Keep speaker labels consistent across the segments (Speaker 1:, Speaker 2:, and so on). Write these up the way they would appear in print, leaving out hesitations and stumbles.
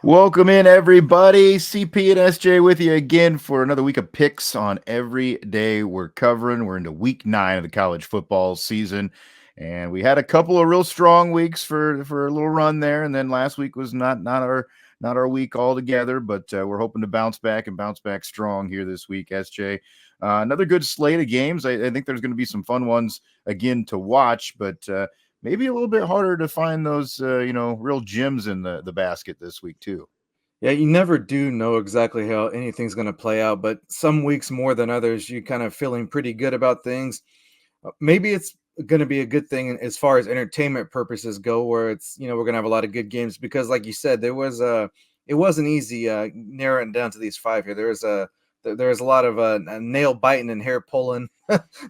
Speaker 1: Welcome in, everybody. CP and SJ with you again for another week of picks on every day we're covering. We're into week 9 of the college football season, and we had a couple of real strong weeks for a little run there, and then last week was not our week altogether, but we're hoping to bounce back and bounce back strong here this week, SJ. Another good slate of games. I think there's going to be some fun ones again to watch, but maybe a little bit harder to find those real gems in the basket this week too.
Speaker 2: Yeah, you never do know exactly how anything's going to play out, but some weeks more than others, you kind of feeling pretty good about things. Maybe it's going to be a good thing as far as entertainment purposes go, where we're going to have a lot of good games because, like you said, it wasn't easy narrowing down to these five here. There was a lot of nail biting and hair pulling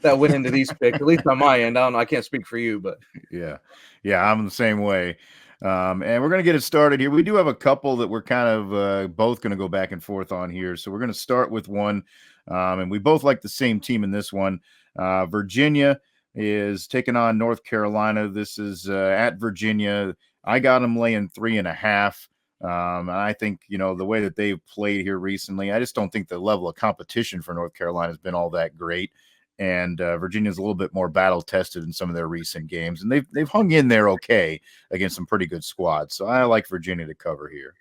Speaker 2: that went into these picks. At least on my end, I don't know. I can't speak for you, but
Speaker 1: Yeah. Yeah, I'm the same way. And we're going to get it started here. We do have a couple that we're kind of both going to go back and forth on here. So we're going to start with one, and we both like the same team in this one. Virginia is taking on North Carolina. This is at Virginia. I got them laying 3.5. And I think, the way that they've played here recently, I just don't think the level of competition for North Carolina has been all that great. And Virginia's a little bit more battle tested in some of their recent games, and they've hung in there okay against some pretty good squads. So I like Virginia to cover here.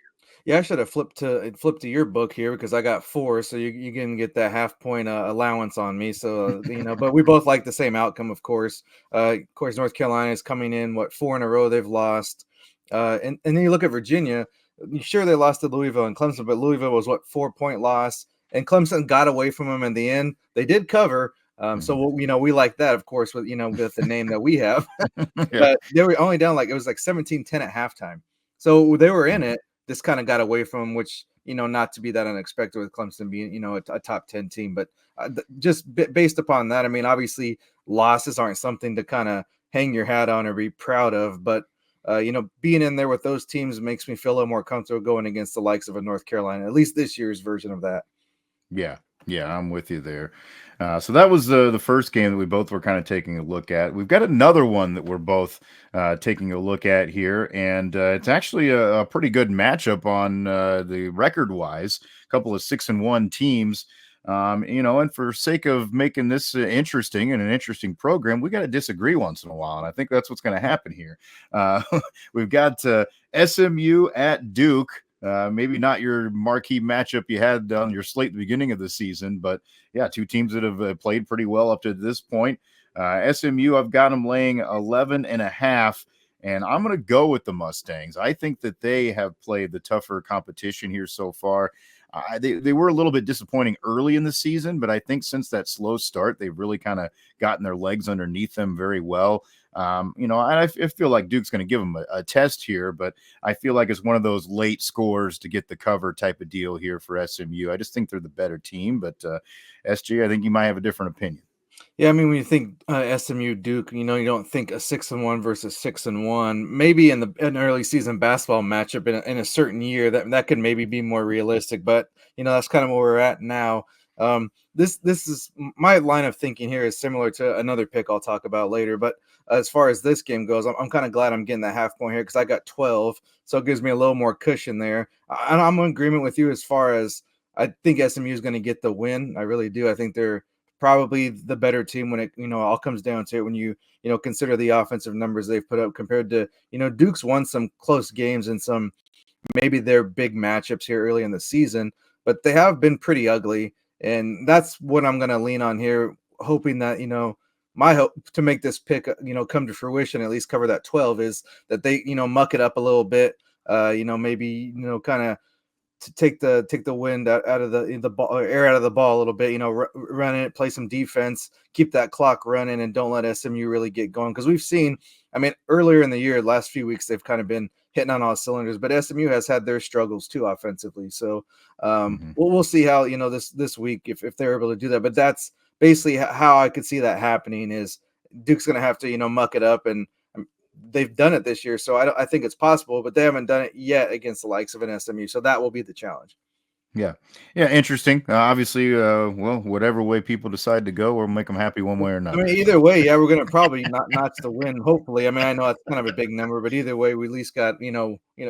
Speaker 2: yeah, I should have flipped to your book here because I got four, so you can get that half point allowance on me. So but we both like the same outcome, of course. Of course, North Carolina is coming in four in a row they've lost, and then you look at Virginia. Sure, they lost to Louisville and Clemson, but Louisville was 4-point loss, and Clemson got away from them in the end. They did cover. So we like that, of course, with the name that we have.
Speaker 1: Yeah.
Speaker 2: But they were only down it was like 17-10 at halftime. So they were in
Speaker 1: Mhm.
Speaker 2: it. This kind of got away from them, which, not to be that unexpected with Clemson being, a top 10 team. But just based upon that, I mean, obviously losses aren't something to kind of hang your hat on or be proud of. But, being in there with those teams makes me feel a little more comfortable going against the likes of a North Carolina, at least this year's version of that.
Speaker 1: Yeah, yeah, I'm with you there. So that was the first game that we both were kind of taking a look at. We've got another one that we're both taking a look at here, and it's actually a pretty good matchup on the record wise. A couple of 6-1 teams. And for sake of making this interesting and an interesting program, we got to disagree once in a while, and I think that's what's going to happen here. Uh, we've got SMU at Duke. Maybe not your marquee matchup you had on your slate at the beginning of the season, but yeah, two teams that have played pretty well up to this point. SMU, I've got them laying 11.5, and I'm going to go with the Mustangs. I think that they have played the tougher competition here so far. They were a little bit disappointing early in the season, but I think since that slow start, they've really kind of gotten their legs underneath them very well. I feel like Duke's going to give them a test here, but I feel like it's one of those late scores to get the cover type of deal here for SMU. I just think they're the better team, but SG, I think you might have a different opinion.
Speaker 2: Yeah, I mean, when you think SMU Duke, you don't think a 6-1 versus 6-1. Maybe in an early season basketball matchup in a certain year that could maybe be more realistic. But that's kind of where we're at now. This is my line of thinking here is similar to another pick I'll talk about later. But as far as this game goes, I'm kind of glad I'm getting that half point here because I got 12, so it gives me a little more cushion there. I'm in agreement with you as far as I think SMU is going to get the win. I really do. I think they're probably the better team when it all comes down to it when you consider the offensive numbers they've put up compared to Duke's won some close games and some maybe their big matchups here early in the season, but they have been pretty ugly, and that's what I'm going to lean on here, hoping that my hope to make this pick come to fruition, at least cover that 12, is that they muck it up a little bit, maybe kind of to take the wind out of the ball, air out of the ball a little bit. Run it, play some defense, keep that clock running, and don't let SMU really get going. Because we've seen, I mean, earlier in the year, last few weeks, they've kind of been hitting on all cylinders, but SMU has had their struggles too offensively. So
Speaker 1: Mhm.
Speaker 2: we'll see how this week if they're able to do that. But that's basically how I could see that happening. Is Duke's going to have to muck it up and they've done it this year, so I think it's possible, but they haven't done it yet against the likes of an SMU. So that will be the challenge.
Speaker 1: Yeah. Yeah. Interesting. Obviously, well, whatever way people decide to go, we'll make them happy one way or
Speaker 2: I mean,
Speaker 1: another.
Speaker 2: either way, yeah, we're gonna probably not notch the win. Hopefully, I mean, I know that's kind of a big number, but either way, we at least got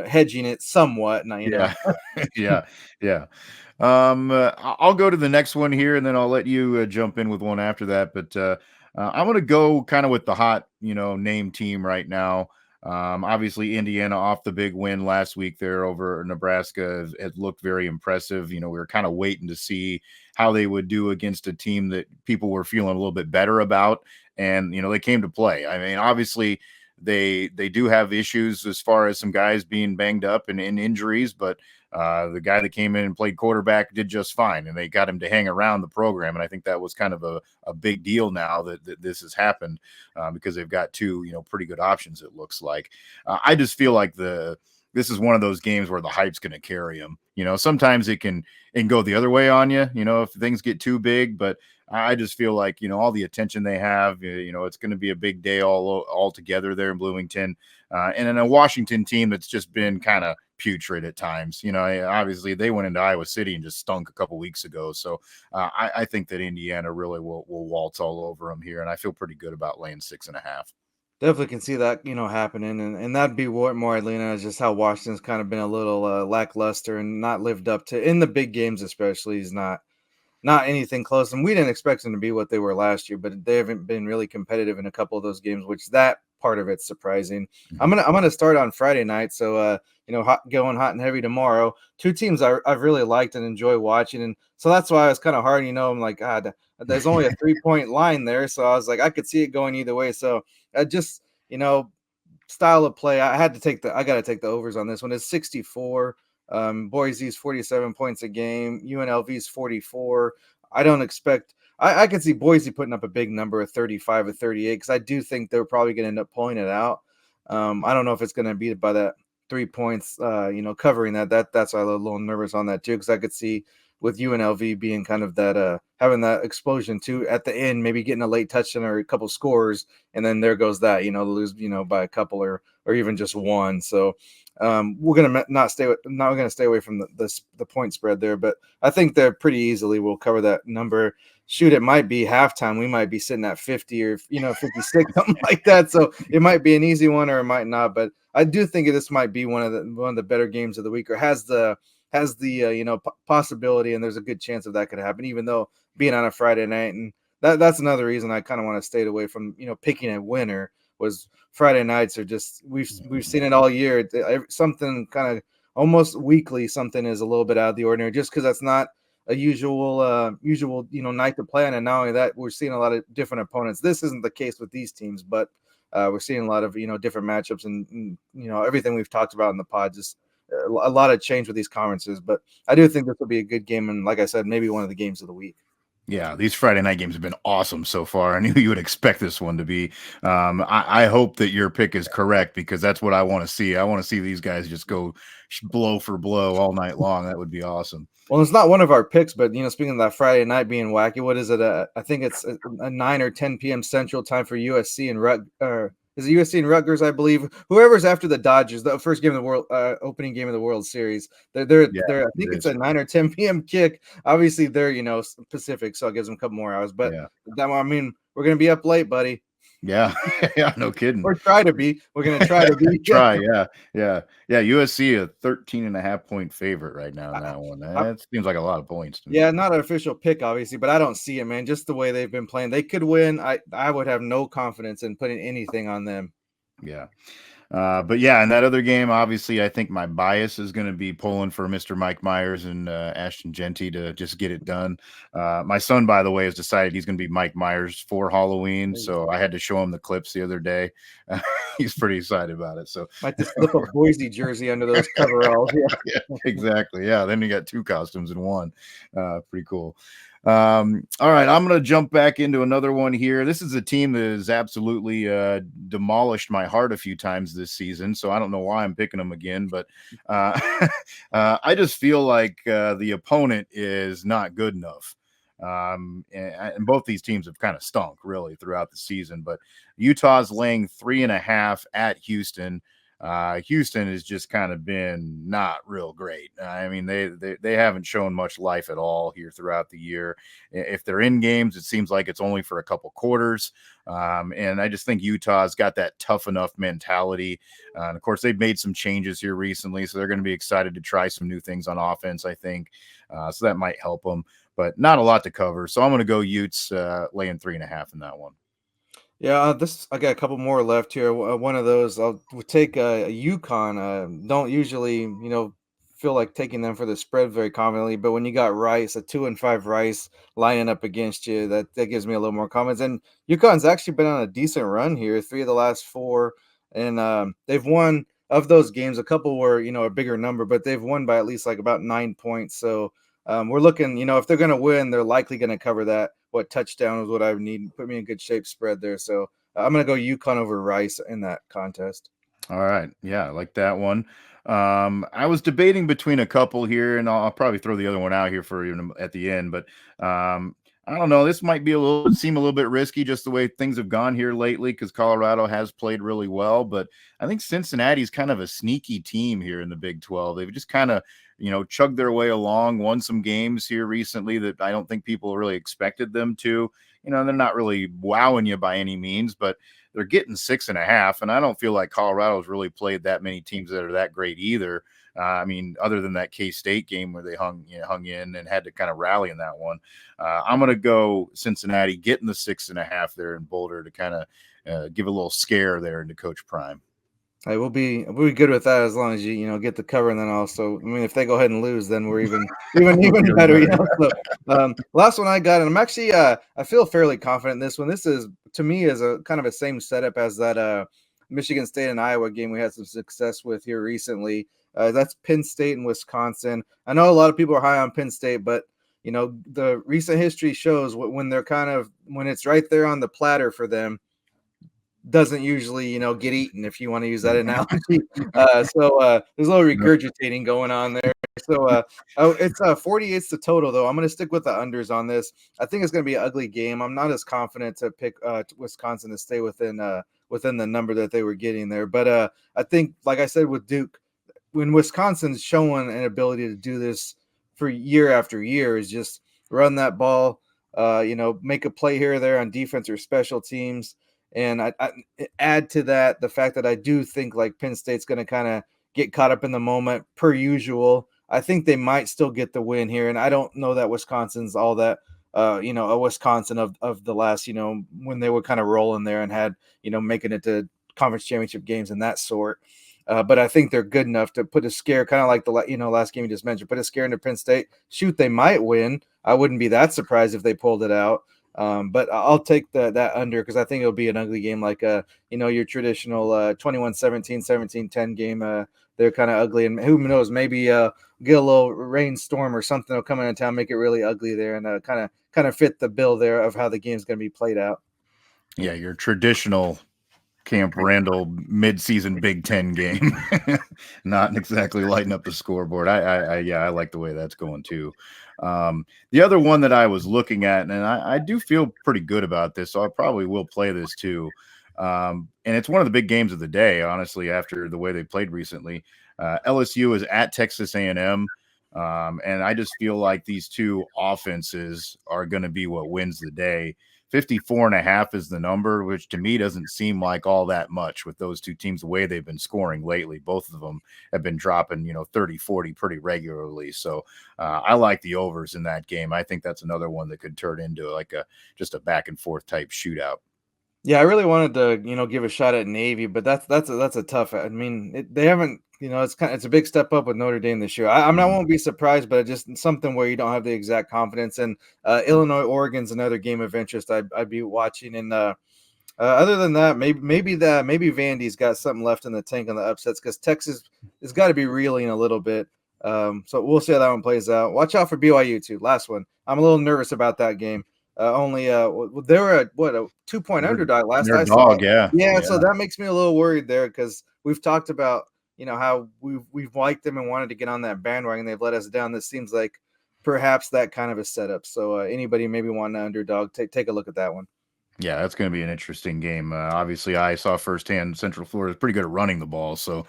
Speaker 2: hedging it somewhat. Now,
Speaker 1: Yeah. Yeah. Yeah. I'll go to the next one here, and then I'll let you jump in with one after that. But I'm going to go kind of with the hot, name team right now. Obviously, Indiana off the big win last week there over Nebraska has looked very impressive. We were kind of waiting to see how they would do against a team that people were feeling a little bit better about, and they came to play. I mean, obviously. They do have issues as far as some guys being banged up and in injuries, but the guy that came in and played quarterback did just fine, and they got him to hang around the program. And I think that was kind of a big deal now that this has happened because they've got two, pretty good options. It looks like. I just feel like this is one of those games where the hype's going to carry them. Sometimes it can go the other way on you. If things get too big, but I just feel like all the attention they have. It's going to be a big day all together there in Bloomington, and in a Washington team that's just been kind of putrid at times. Obviously they went into Iowa City and just stunk a couple weeks ago. So I think that Indiana really will waltz all over them here, and I feel pretty good about laying 6.5.
Speaker 2: Definitely can see that happening, and that'd be what more Atlanta is just how Washington's kind of been a little lackluster and not lived up to in the big games, especially. He's not anything close, and we didn't expect them to be what they were last year, but they haven't been really competitive in a couple of those games, which that part of it's surprising.
Speaker 1: Mm-hmm.
Speaker 2: I'm gonna start on Friday night, so going hot and heavy tomorrow. Two teams I've really liked and enjoy watching, and so that's why I was kind of hard. I'm like, God, there's only a 3 point line there, so I was like, I could see it going either way. So I just style of play. I got to take the overs on this one. It's 64. Boise's 47 points a game. UNLV's 44. I don't expect. I could see Boise putting up a big number of 35 or 38 because I do think they're probably going to end up pulling it out. I don't know if it's going to be by that 3 points. Covering that's why I'm a little nervous on that too because I could see with UNLV being kind of that having that explosion too at the end, maybe getting a late touchdown or a couple scores, and then there goes that lose by a couple or even just one. So we're gonna not gonna stay away from the point spread there, but I think they're pretty easily will cover that number. Shoot, it might be halftime. We might be sitting at 50 or 56, something like that. So it might be an easy one or it might not. But I do think this might be one of the better games of the week, or has the possibility, and there's a good chance of that could happen, even though being on a Friday night, and that's another reason I kind of want to stay away from picking a winner. Was Friday nights are just we've seen it all year. Something kind of almost weekly, something is a little bit out of the ordinary, just because that's not a usual night to play on. And not only that, we're seeing a lot of different opponents. This isn't the case with these teams, but we're seeing a lot of different matchups and everything we've talked about in the pod. Just a lot of change with these conferences, but I do think this will be a good game, and like I said, maybe one of the games of the week.
Speaker 1: Yeah, these Friday night games have been awesome so far. I knew you would expect this one to be. I hope that your pick is correct because that's what I want to see. I want to see these guys just go blow for blow all night long. That would be awesome.
Speaker 2: Well, it's not one of our picks, but speaking of that Friday night being wacky, what is it? I think it's a 9 or 10 p.m. Central time for USC and is it USC and Rutgers? I believe whoever's after the Dodgers, the first game of the world, opening game of the World Series.
Speaker 1: Yeah,
Speaker 2: I think
Speaker 1: it
Speaker 2: it's a
Speaker 1: is.
Speaker 2: 9 or 10 p.m. kick. Obviously, they're Pacific, so it gives them a couple more hours. But
Speaker 1: Yeah.
Speaker 2: I mean, we're gonna be up late, buddy.
Speaker 1: Yeah. Yeah. No kidding.
Speaker 2: Or try to be. We're gonna try to be.
Speaker 1: Try. Yeah. Yeah. Yeah. USC a 13.5 point favorite right now in
Speaker 2: I,
Speaker 1: that one.
Speaker 2: I,
Speaker 1: That seems like a lot of points to me.
Speaker 2: Yeah, not an official pick, obviously, but I don't see it, man. Just the way they've been playing, they could win. I would have no confidence in putting anything on them.
Speaker 1: Yeah. But yeah, in that other game, obviously, I think my bias is going to be pulling for Mr. Mike Myers and Ashton Genty to just get it done. My son, by the way, has decided he's going to be Mike Myers for Halloween, so I had to show him the clips the other day. He's pretty excited about it. So
Speaker 2: Might just slip a Boise jersey under those coveralls. Yeah.
Speaker 1: yeah, exactly. Yeah, then you got two costumes in one. Pretty cool. All right, I'm going to jump back into another one here. This is a team that has absolutely demolished my heart a few times this season, so I don't know why I'm picking them again, but I just feel like the opponent is not good enough. And both these teams have kind of stunk really throughout the season, but Utah's laying 3.5 at Houston. Houston has just kind of been not real great. I mean, they haven't shown much life at all here throughout the year. If they're in games, it seems like it's only for a couple quarters. And I just think Utah's got that tough enough mentality. And of course, they've made some changes here recently, so they're going to be excited to try some new things on offense, I think. So that might help them, but not a lot to cover. So I'm going to go Utes laying 3.5 in that one.
Speaker 2: Yeah, this I got a couple more left here. One of those we'll take a Yukon. Don't usually, feel like taking them for the spread very confidently, but when you got Rice, a 2-5 Rice lining up against you, that gives me a little more confidence. And Yukon's actually been on a decent run here, 3 of the last 4, and they've won of those games. A couple were a bigger number, but they've won by at least like about 9 points. So we're looking, if they're going to win, they're likely going to cover that. What touchdown is what I would need. Put me in good shape spread there. So I'm going to go Yukon over Rice in that contest.
Speaker 1: All right. Yeah, I like that one. I was debating between a couple here, and I'll probably throw the other one out here for you at the end. But I don't know. This might be seem a little bit risky, just the way things have gone here lately, because Colorado has played really well. But I think Cincinnati's kind of a sneaky team here in the Big 12. They've just kind of chugged their way along, won some games here recently that I don't think people really expected them to. They're not really wowing you by any means, but they're getting 6.5, and I don't feel like Colorado's really played that many teams that are that great either. I mean, other than that K-State game where they hung in and had to kind of rally in that one. I'm going to go Cincinnati getting the 6.5 there in Boulder to kind of give a little scare there into Coach Prime.
Speaker 2: Hey, we'll be good with that as long as you get the cover, and then also, I mean, if they go ahead and lose, then we're even better. So, last one I got, and I'm actually I feel fairly confident in this one. This is to me is a kind of a same setup as that Michigan State and Iowa game we had some success with here recently. That's Penn State and Wisconsin. I know a lot of people are high on Penn State, but the recent history shows when they're when it's right there on the platter for them, doesn't usually, get eaten, if you want to use that analogy. So there's a little regurgitating going on there. So it's 48's the total, though. I'm going to stick with the unders on this. I think it's going to be an ugly game. I'm not as confident to pick Wisconsin to stay within the number that they were getting there. But I think, like I said with Duke, when Wisconsin's showing an ability to do this for year after year, is just run that ball, make a play here or there on defense or special teams. And I add to that the fact that I do think like Penn State's going to kind of get caught up in the moment per usual. I think they might still get the win here. And I don't know that Wisconsin's all that, a Wisconsin of the last, when they were kind of rolling there and had, making it to conference championship games and that sort. But I think they're good enough to put a scare, kind of like the last game you just mentioned, put a scare into Penn State. Shoot, they might win. I wouldn't be that surprised if they pulled it out. But I'll take that under because I think it'll be an ugly game, like your traditional 21-17, 17-10 game. They're kind of ugly, and who knows, maybe get a little rainstorm or something will come into town, make it really ugly there, and kind of fit the bill there of how the game's going to be played out.
Speaker 1: Yeah, your traditional Camp Randall midseason Big Ten game, not exactly lighting up the scoreboard. I like the way that's going too. The other one that I was looking at, and I do feel pretty good about this, so I probably will play this too. And it's one of the big games of the day, honestly, after the way they played recently. LSU is at Texas A&M. And I just feel like these two offenses are going to be what wins the day. 54.5 is the number, which to me doesn't seem like all that much with those two teams, the way they've been scoring lately. Both of them have been dropping, 30, 40 pretty regularly. So I like the overs in that game. I think that's another one that could turn into like just a back and forth type shootout.
Speaker 2: Yeah, I really wanted to, give a shot at Navy, but that's a tough. I mean, they haven't, it's a big step up with Notre Dame this year. I won't be surprised, but just something where you don't have the exact confidence. And Illinois, Oregon's another game of interest I'd be watching. And other than that, maybe Vandy's got something left in the tank on the upsets because Texas has got to be reeling a little bit. So we'll see how that one plays out. Watch out for BYU too. Last one. I'm a little nervous about that game. They were a 2-point underdog last I saw. Yeah, so that makes me a little worried there because we've talked about how we've liked them and wanted to get on that bandwagon. They've let us down. This seems like perhaps that kind of a setup. So anybody maybe want an underdog, take a look at that one.
Speaker 1: Yeah, that's going to be an interesting game. Obviously, I saw firsthand Central Florida is pretty good at running the ball, so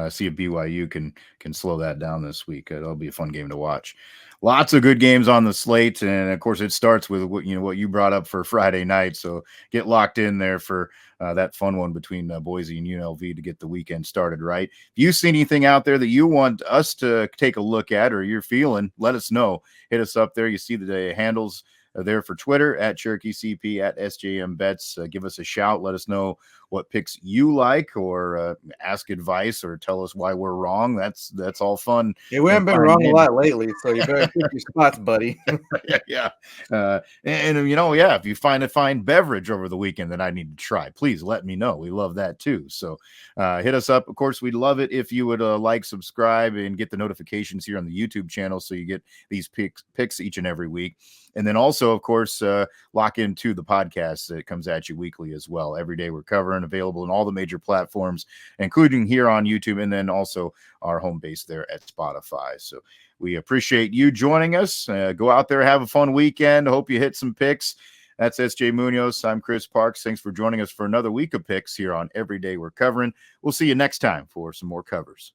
Speaker 1: see if BYU can slow that down this week. That'll be a fun game to watch. Lots of good games on the slate, and of course, it starts with what you brought up for Friday night. So get locked in there for that fun one between Boise and UNLV to get the weekend started right. If you see anything out there that you want us to take a look at or you're feeling, let us know. Hit us up there. You see the handles there for Twitter at Cherokee CP at SJM Bets. Give us a shout. Let us know what picks you like, or ask advice, or tell us why we're wrong. That's all fun.
Speaker 2: Yeah, we
Speaker 1: And
Speaker 2: haven't been
Speaker 1: fine
Speaker 2: wrong a
Speaker 1: dandy.
Speaker 2: lot lately, so you better pick your spots, buddy.
Speaker 1: Yeah. Yeah, if you find a fine beverage over the weekend that I need to try, please let me know. We love that too. So hit us up. Of course, we'd love it if you would like, subscribe, and get the notifications here on the YouTube channel so you get these picks each and every week. And then also, of course, lock into the podcast that comes at you weekly as well. Every day we're covering, available in all the major platforms, including here on YouTube, and then also our home base there at Spotify. So we appreciate you joining us. Go out there, have a fun weekend. Hope you hit some picks. That's SJ Munoz. I'm Chris Parks. Thanks for joining us for another week of picks here on Every Day We're Covering. We'll see you next time for some more covers.